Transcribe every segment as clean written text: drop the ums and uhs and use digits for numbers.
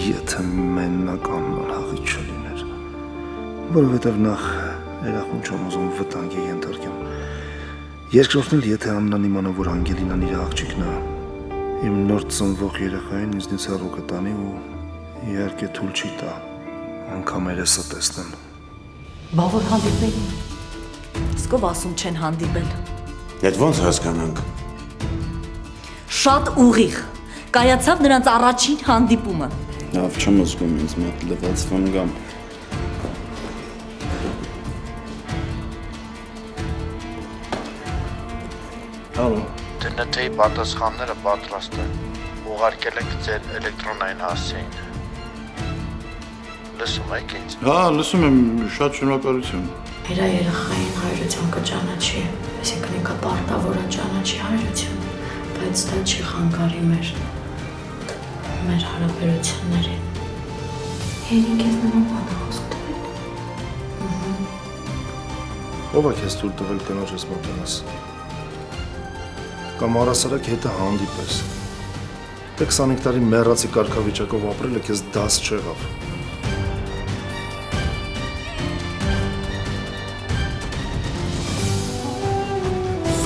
եթե մենակ Աննան հաղի չլիներ, որովհետև նախ երախուն չեմ ուզում վտանգի ենթարկեմ, երկրորդն էլ եթե Աննան իմանա, որ Անգելինան իր աղջիկն է, իմ նոր ծնվող երեխային ինձնից հեռու կտանի ու իհարկե թույլ չի տա, անգամ երեսը տեսնեմ։ Բա որ հանդիպեին, սկով ասում չեն հանդիպել։ Այդ ոնց հասկանանք։ Շատ ուղիղ, կայացավ նրանց առաջին հանդիպումը։ Լավ չեմ զգում ինձ մոտ լվացվում գամ։ Ալո։ ՏՆԹ-ի պատասխանները պատրաստ են։ Ուղարկել ենք ձեր էլեկտրոնային հասցեին։ Լսում եք ինձ։ Հա, լսում եմ, շատ շնորհակալություն։ Մեր երեխային հայրության կճանաչի, այսինքն ինքը պարտավոր է ճանաչի հայրություն, բայց դա չի խանգարի մեր հարաբերություններին։ Հերին քեզ նման բան խոսք տվել։ Ո՞վ է քեզ թույլ տվել կնոջս մոտենաս։ Կամ առասարակ հետը հանդիպես։ Դե 25 տարի մեռածի կարգավիճակով ապրելը քեզ դաս չեղավ։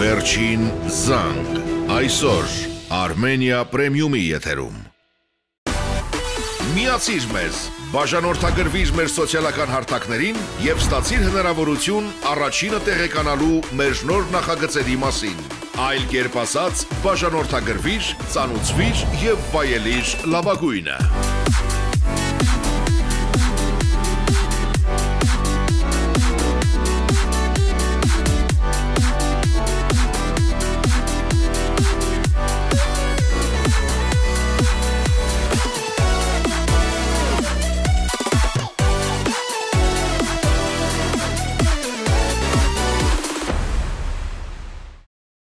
Վերջին զանգ, այսօր Armenia Premium-ի եթերում։ Միացիր մեզ, բաժանորդագրվիր մեր սոցիալական հարթակներին և ստացիր հնարավորություն առաջինը տեղեկանալու մեր նոր նախագծերի մասին։ Այլ կերպ ասած, բաժանորդագրվիր, ծանուցվիր և վայելիր լավագույնը։